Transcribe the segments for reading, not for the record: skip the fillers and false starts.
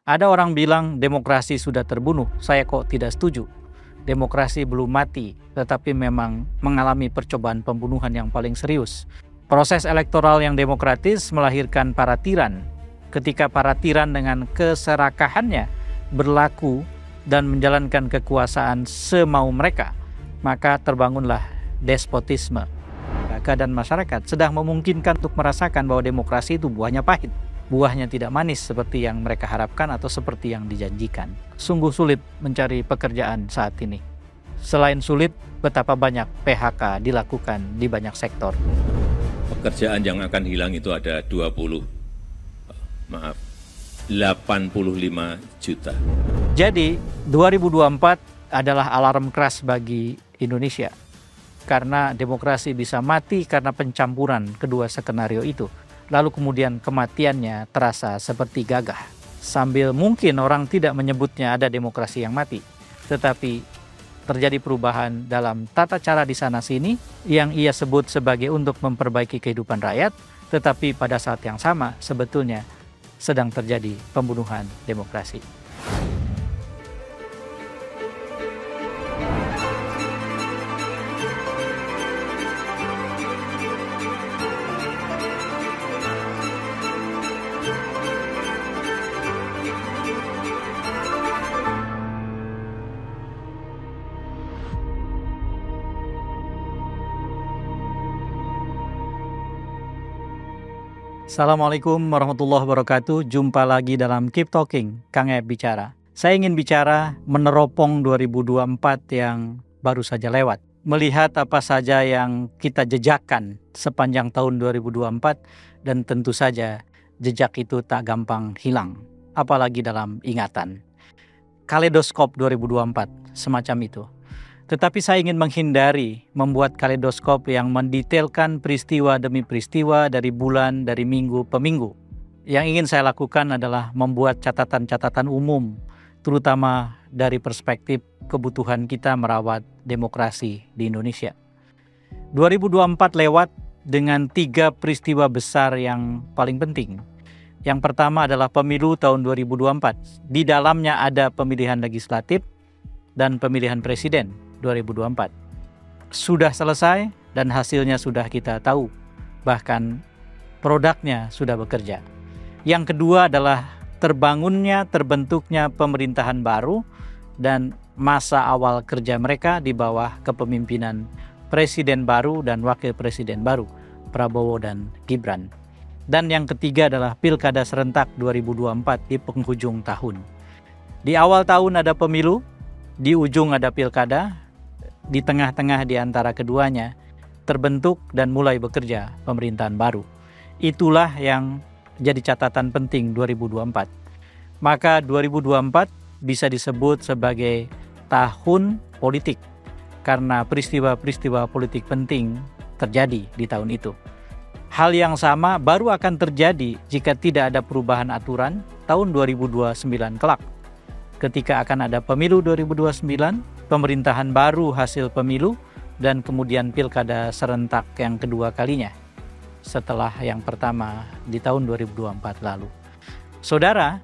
Ada orang bilang demokrasi sudah terbunuh, saya kok tidak setuju. Demokrasi belum mati, tetapi memang mengalami percobaan pembunuhan yang paling serius. Proses elektoral yang demokratis melahirkan para tiran. Ketika para tiran dengan keserakahannya berlaku dan menjalankan kekuasaan semau mereka, maka terbangunlah despotisme. Keadaan masyarakat sedang memungkinkan untuk merasakan bahwa demokrasi itu buahnya pahit. Buahnya tidak manis seperti yang mereka harapkan atau seperti yang dijanjikan. Sungguh sulit mencari pekerjaan saat ini. Selain sulit, betapa banyak PHK dilakukan di banyak sektor. Pekerjaan yang akan hilang itu ada 85 juta. Jadi, 2024 adalah alarm keras bagi Indonesia. Karena demokrasi bisa mati karena pencampuran kedua skenario itu. Lalu kemudian kematiannya terasa seperti gagah. Sambil mungkin orang tidak menyebutnya ada demokrasi yang mati, tetapi terjadi perubahan dalam tata cara di sana-sini yang ia sebut sebagai untuk memperbaiki kehidupan rakyat, tetapi pada saat yang sama sebetulnya sedang terjadi pembunuhan demokrasi. Assalamualaikum warahmatullahi wabarakatuh. Jumpa lagi dalam Keep Talking, Kang Eb bicara. Saya ingin bicara meneropong 2024 yang baru saja lewat. Melihat apa saja yang kita jejakkan sepanjang tahun 2024 dan tentu saja jejak itu tak gampang hilang, apalagi dalam ingatan. Kaleidoskop 2024, semacam itu. Tetapi saya ingin menghindari membuat kaleidoskop yang mendetailkan peristiwa demi peristiwa dari bulan, dari minggu ke minggu. Yang ingin saya lakukan adalah membuat catatan-catatan umum, terutama dari perspektif kebutuhan kita merawat demokrasi di Indonesia. 2024 lewat dengan 3 peristiwa besar yang paling penting. Yang pertama adalah pemilu tahun 2024. Di dalamnya ada pemilihan legislatif dan pemilihan presiden 2024. Sudah selesai dan hasilnya sudah kita tahu. Bahkan produknya sudah bekerja. Yang kedua adalah terbentuknya pemerintahan baru dan masa awal kerja mereka di bawah kepemimpinan presiden baru dan wakil presiden baru, Prabowo dan Gibran. Dan yang ketiga adalah pilkada serentak 2024 di penghujung tahun. Di awal tahun ada pemilu, di ujung ada pilkada, di tengah-tengah di antara keduanya terbentuk dan mulai bekerja pemerintahan baru. Itulah yang jadi catatan penting 2024. Maka 2024 bisa disebut sebagai tahun politik karena peristiwa-peristiwa politik penting terjadi di tahun itu. Hal yang sama baru akan terjadi jika tidak ada perubahan aturan tahun 2029 kelak. Ketika akan ada pemilu 2029, pemerintahan baru hasil pemilu, dan kemudian pilkada serentak yang kedua kalinya setelah yang pertama di tahun 2024 lalu. Saudara,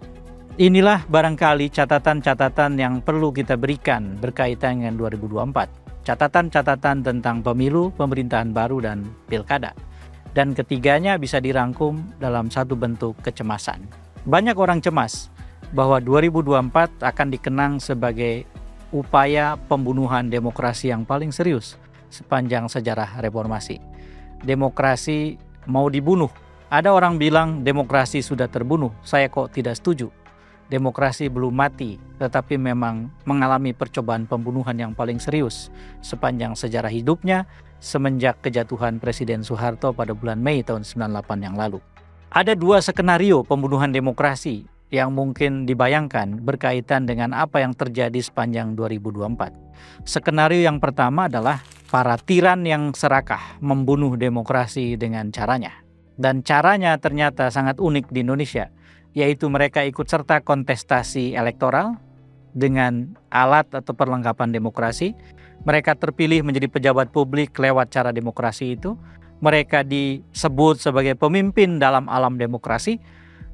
inilah barangkali catatan-catatan yang perlu kita berikan berkaitan dengan 2024. Catatan-catatan tentang pemilu, pemerintahan baru, dan pilkada. Dan ketiganya bisa dirangkum dalam satu bentuk kecemasan. Banyak orang cemas bahwa 2024 akan dikenang sebagai upaya pembunuhan demokrasi yang paling serius sepanjang sejarah reformasi. Demokrasi mau dibunuh. Ada orang bilang demokrasi sudah terbunuh, saya kok tidak setuju. Demokrasi belum mati, tetapi memang mengalami percobaan pembunuhan yang paling serius sepanjang sejarah hidupnya semenjak kejatuhan Presiden Soeharto pada bulan Mei tahun 98 yang lalu. Ada 2 skenario pembunuhan demokrasi yang mungkin dibayangkan berkaitan dengan apa yang terjadi sepanjang 2024. Skenario yang pertama adalah para tiran yang serakah membunuh demokrasi dengan caranya. Dan caranya ternyata sangat unik di Indonesia, yaitu mereka ikut serta kontestasi elektoral dengan alat atau perlengkapan demokrasi. Mereka terpilih menjadi pejabat publik lewat cara demokrasi itu. Mereka disebut sebagai pemimpin dalam alam demokrasi.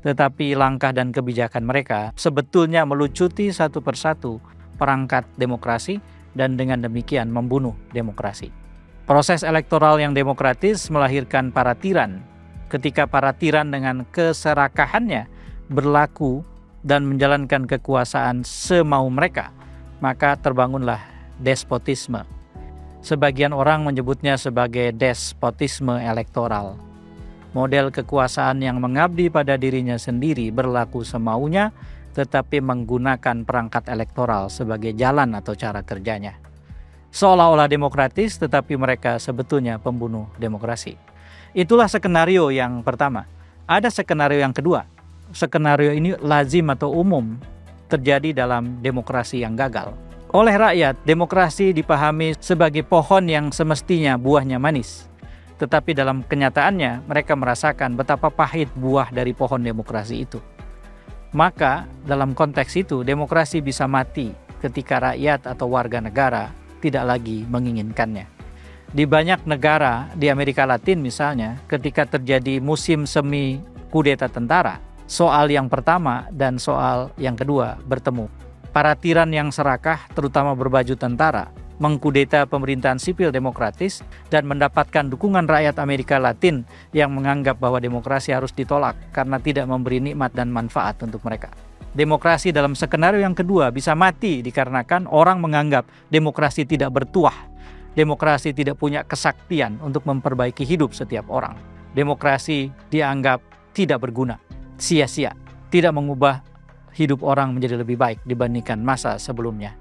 tetapi langkah dan kebijakan mereka sebetulnya melucuti satu persatu perangkat demokrasi dan dengan demikian membunuh demokrasi. Proses elektoral yang demokratis melahirkan para tiran. Ketika para tiran dengan keserakahannya berlaku dan menjalankan kekuasaan semau mereka, maka terbangunlah despotisme. Sebagian orang menyebutnya sebagai despotisme elektoral. Model kekuasaan yang mengabdi pada dirinya sendiri berlaku semaunya, tetapi menggunakan perangkat elektoral sebagai jalan atau cara kerjanya. Seolah-olah demokratis, tetapi mereka sebetulnya pembunuh demokrasi. Itulah skenario yang pertama. Ada skenario yang kedua. Skenario ini lazim atau umum terjadi dalam demokrasi yang gagal. Oleh rakyat, demokrasi dipahami sebagai pohon yang semestinya buahnya manis. Tetapi dalam kenyataannya, mereka merasakan betapa pahit buah dari pohon demokrasi itu. Maka, dalam konteks itu, demokrasi bisa mati ketika rakyat atau warga negara tidak lagi menginginkannya. Di banyak negara, di Amerika Latin misalnya, ketika terjadi musim semi kudeta tentara, soal yang pertama dan soal yang kedua bertemu. Para tiran yang serakah, terutama berbaju tentara, mengkudeta pemerintahan sipil demokratis dan mendapatkan dukungan rakyat Amerika Latin yang menganggap bahwa demokrasi harus ditolak karena tidak memberi nikmat dan manfaat untuk mereka. Demokrasi dalam skenario yang kedua bisa mati dikarenakan orang menganggap demokrasi tidak bertuah. Demokrasi tidak punya kesaktian untuk memperbaiki hidup setiap orang. Demokrasi dianggap tidak berguna, sia-sia, tidak mengubah hidup orang menjadi lebih baik dibandingkan masa sebelumnya.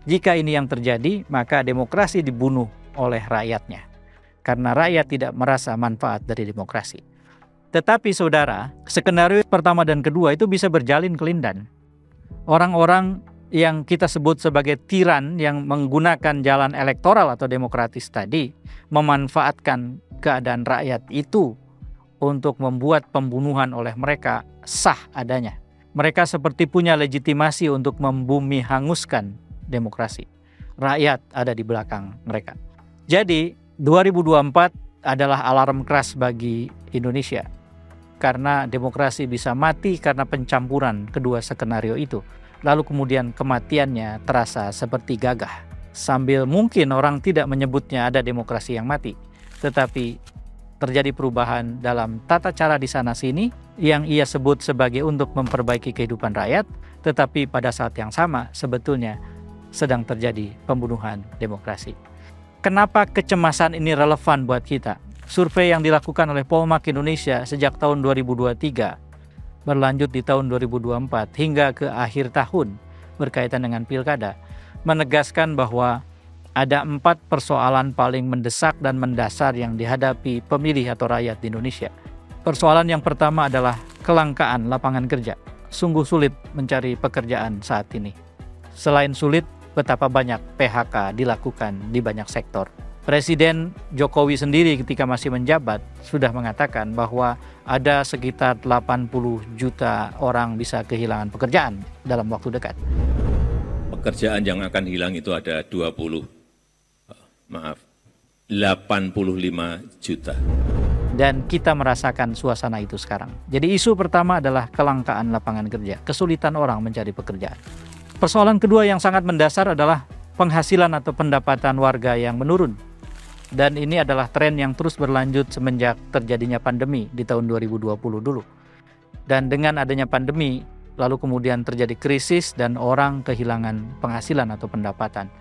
Jika ini yang terjadi, maka demokrasi dibunuh oleh rakyatnya. Karena rakyat tidak merasa manfaat dari demokrasi. Tetapi saudara, skenario pertama dan kedua itu bisa berjalin kelindan. Orang-orang yang kita sebut sebagai tiran yang menggunakan jalan elektoral atau demokratis tadi, memanfaatkan keadaan rakyat itu untuk membuat pembunuhan oleh mereka sah adanya. Mereka seperti punya legitimasi untuk membumi hanguskan demokrasi. Rakyat ada di belakang mereka. Jadi 2024 adalah alarm keras bagi Indonesia. Karena demokrasi bisa mati karena pencampuran kedua skenario itu. Lalu kemudian kematiannya terasa seperti gagah. Sambil mungkin orang tidak menyebutnya ada demokrasi yang mati. Tetapi terjadi perubahan dalam tata cara di sana-sini yang ia sebut sebagai untuk memperbaiki kehidupan rakyat. Tetapi pada saat yang sama sebetulnya sedang terjadi pembunuhan demokrasi. Kenapa kecemasan ini relevan buat kita? Survei yang dilakukan oleh Polmark Indonesia sejak tahun 2023 berlanjut di tahun 2024 hingga ke akhir tahun berkaitan dengan pilkada menegaskan bahwa ada 4 persoalan paling mendesak dan mendasar yang dihadapi pemilih atau rakyat di Indonesia. Persoalan yang pertama adalah kelangkaan lapangan kerja. Sungguh sulit mencari pekerjaan saat ini. Selain sulit, betapa banyak PHK dilakukan di banyak sektor. Presiden Jokowi sendiri ketika masih menjabat sudah mengatakan bahwa ada sekitar 80 juta orang bisa kehilangan pekerjaan dalam waktu dekat. Pekerjaan yang akan hilang itu ada 85 juta. Dan kita merasakan suasana itu sekarang. Jadi isu pertama adalah kelangkaan lapangan kerja, kesulitan orang mencari pekerjaan. Persoalan kedua yang sangat mendasar adalah penghasilan atau pendapatan warga yang menurun. Dan ini adalah tren yang terus berlanjut semenjak terjadinya pandemi di tahun 2020 dulu. Dan dengan adanya pandemi, lalu kemudian terjadi krisis dan orang kehilangan penghasilan atau pendapatan.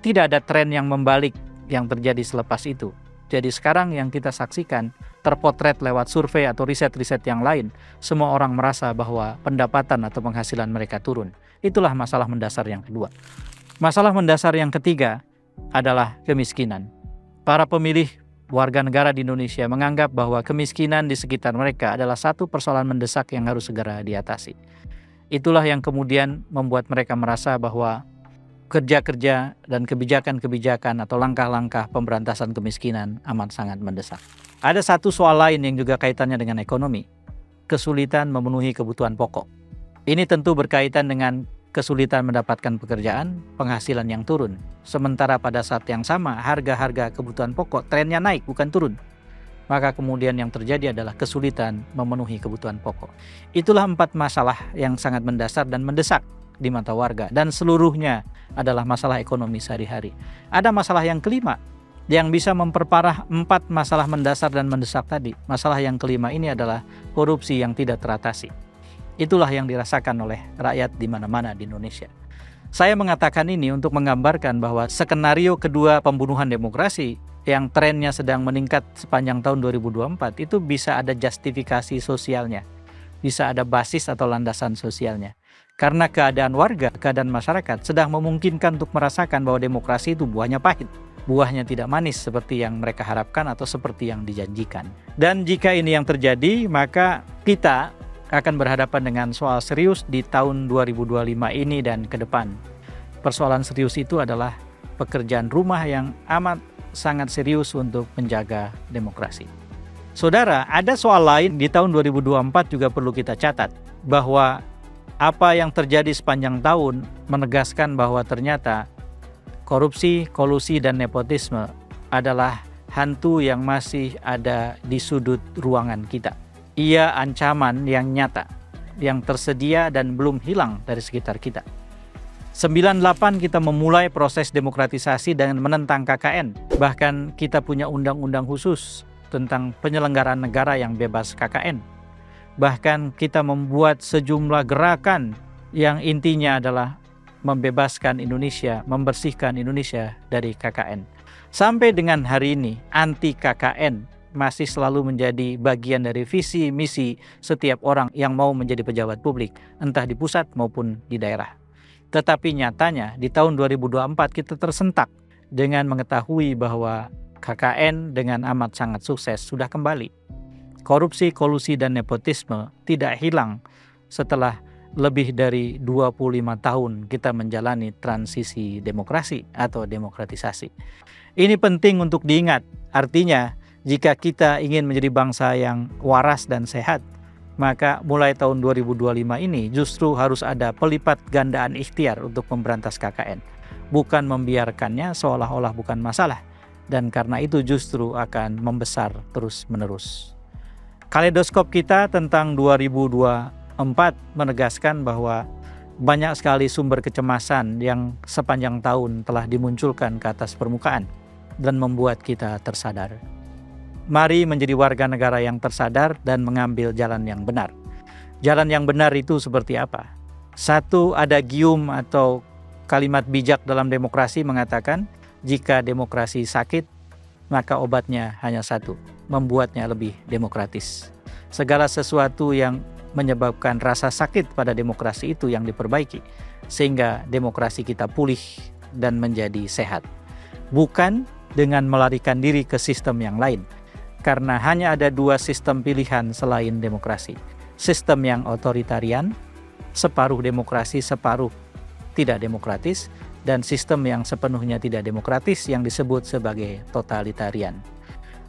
Tidak ada tren yang membalik yang terjadi selepas itu. Jadi sekarang yang kita saksikan terpotret lewat survei atau riset-riset yang lain. Semua orang merasa bahwa pendapatan atau penghasilan mereka turun. Itulah masalah mendasar yang kedua. Masalah mendasar yang ketiga adalah kemiskinan. Para pemilih warga negara di Indonesia menganggap bahwa kemiskinan di sekitar mereka adalah satu persoalan mendesak yang harus segera diatasi. Itulah yang kemudian membuat mereka merasa bahwa kerja-kerja dan kebijakan-kebijakan atau langkah-langkah pemberantasan kemiskinan amat sangat mendesak. Ada satu soal lain yang juga kaitannya dengan ekonomi. Kesulitan memenuhi kebutuhan pokok. Ini tentu berkaitan dengan kesulitan mendapatkan pekerjaan, penghasilan yang turun. Sementara pada saat yang sama, harga-harga kebutuhan pokok trennya naik bukan turun. maka kemudian yang terjadi adalah kesulitan memenuhi kebutuhan pokok. Itulah 4 masalah yang sangat mendasar dan mendesak di mata warga, dan seluruhnya adalah masalah ekonomi sehari-hari. Ada masalah yang kelima yang bisa memperparah 4 masalah mendasar dan mendesak tadi. Masalah yang kelima ini adalah korupsi yang tidak teratasi. Itulah yang dirasakan oleh rakyat di mana-mana di Indonesia. Saya mengatakan ini untuk menggambarkan bahwa skenario kedua pembunuhan demokrasi yang trennya sedang meningkat sepanjang tahun 2024 itu bisa ada justifikasi sosialnya, bisa ada basis atau landasan sosialnya. Karena keadaan warga, keadaan masyarakat sedang memungkinkan untuk merasakan bahwa demokrasi itu buahnya pahit. Buahnya tidak manis seperti yang mereka harapkan atau seperti yang dijanjikan. Dan jika ini yang terjadi, maka kita akan berhadapan dengan soal serius di tahun 2025 ini dan ke depan. Persoalan serius itu adalah pekerjaan rumah yang amat sangat serius untuk menjaga demokrasi. Saudara, ada soal lain di tahun 2024 juga perlu kita catat, bahwa apa yang terjadi sepanjang tahun menegaskan bahwa ternyata korupsi, kolusi, dan nepotisme adalah hantu yang masih ada di sudut ruangan kita. Ia ancaman yang nyata, yang tersedia dan belum hilang dari sekitar kita. 98 kita memulai proses demokratisasi dengan menentang KKN. Bahkan kita punya undang-undang khusus tentang penyelenggaraan negara yang bebas KKN. Bahkan kita membuat sejumlah gerakan yang intinya adalah membebaskan Indonesia, membersihkan Indonesia dari KKN. Sampai dengan hari ini, anti KKN masih selalu menjadi bagian dari visi misi setiap orang yang mau menjadi pejabat publik, entah di pusat maupun di daerah. Tetapi nyatanya di tahun 2024 kita tersentak dengan mengetahui bahwa KKN dengan amat sangat sukses sudah kembali. Korupsi, kolusi, dan nepotisme tidak hilang setelah lebih dari 25 tahun kita menjalani transisi demokrasi atau demokratisasi. Ini penting untuk diingat. Artinya, jika kita ingin menjadi bangsa yang waras dan sehat, maka mulai tahun 2025 ini justru harus ada pelipat gandaan ikhtiar untuk memberantas KKN. Bukan membiarkannya seolah-olah bukan masalah. Dan karena itu justru akan membesar terus-menerus. Kaleidoskop kita tentang 2024 menegaskan bahwa banyak sekali sumber kecemasan yang sepanjang tahun telah dimunculkan ke atas permukaan dan membuat kita tersadar. Mari menjadi warga negara yang tersadar dan mengambil jalan yang benar. Jalan yang benar itu seperti apa? Satu, ada gium atau kalimat bijak dalam demokrasi mengatakan, jika demokrasi sakit, maka obatnya hanya satu, membuatnya lebih demokratis. Segala sesuatu yang menyebabkan rasa sakit pada demokrasi itu yang diperbaiki, sehingga demokrasi kita pulih dan menjadi sehat. Bukan dengan melarikan diri ke sistem yang lain, karena hanya ada 2 sistem pilihan selain demokrasi. Sistem yang otoritarian, separuh demokrasi, separuh tidak demokratis, dan sistem yang sepenuhnya tidak demokratis yang disebut sebagai totalitarian.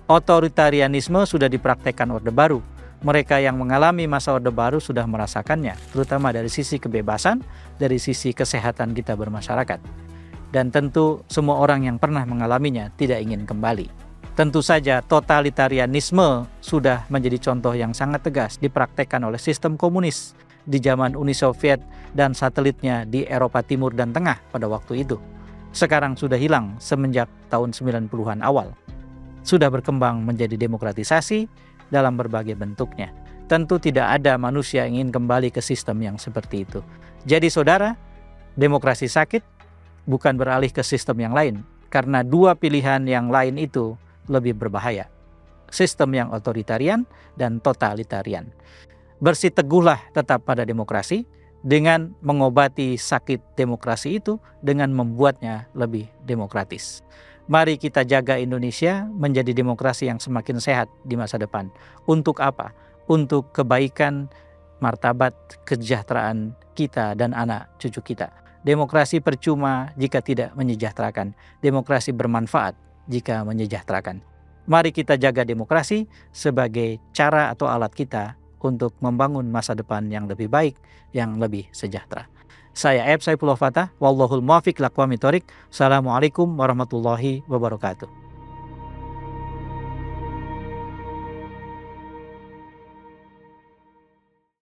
Otoritarianisme sudah dipraktekkan Orde Baru. Mereka yang mengalami masa Orde Baru sudah merasakannya, terutama dari sisi kebebasan, dari sisi kesehatan kita bermasyarakat. Dan tentu semua orang yang pernah mengalaminya tidak ingin kembali. Tentu saja totalitarianisme sudah menjadi contoh yang sangat tegas dipraktekkan oleh sistem komunis di zaman Uni Soviet dan satelitnya di Eropa Timur dan Tengah pada waktu itu. Sekarang sudah hilang semenjak tahun 90-an awal. Sudah berkembang menjadi demokratisasi dalam berbagai bentuknya. Tentu tidak ada manusia yang ingin kembali ke sistem yang seperti itu. Jadi saudara, demokrasi sakit bukan beralih ke sistem yang lain, karena 2 pilihan yang lain itu lebih berbahaya. Sistem yang otoritarian dan totalitarian. Bersiteguhlah tetap pada demokrasi dengan mengobati sakit demokrasi itu dengan membuatnya lebih demokratis. Mari kita jaga Indonesia menjadi demokrasi yang semakin sehat di masa depan. Untuk apa? Untuk kebaikan, martabat, kesejahteraan kita dan anak cucu kita. Demokrasi percuma jika tidak menyejahterakan. Demokrasi bermanfaat jika menyejahterakan. Mari kita jaga demokrasi sebagai cara atau alat kita untuk membangun masa depan yang lebih baik, yang lebih sejahtera. Saya Saifullah Fatah, wallahul muwaffiq ila aqwamit thoriq. Assalamualaikum warahmatullahi wabarakatuh.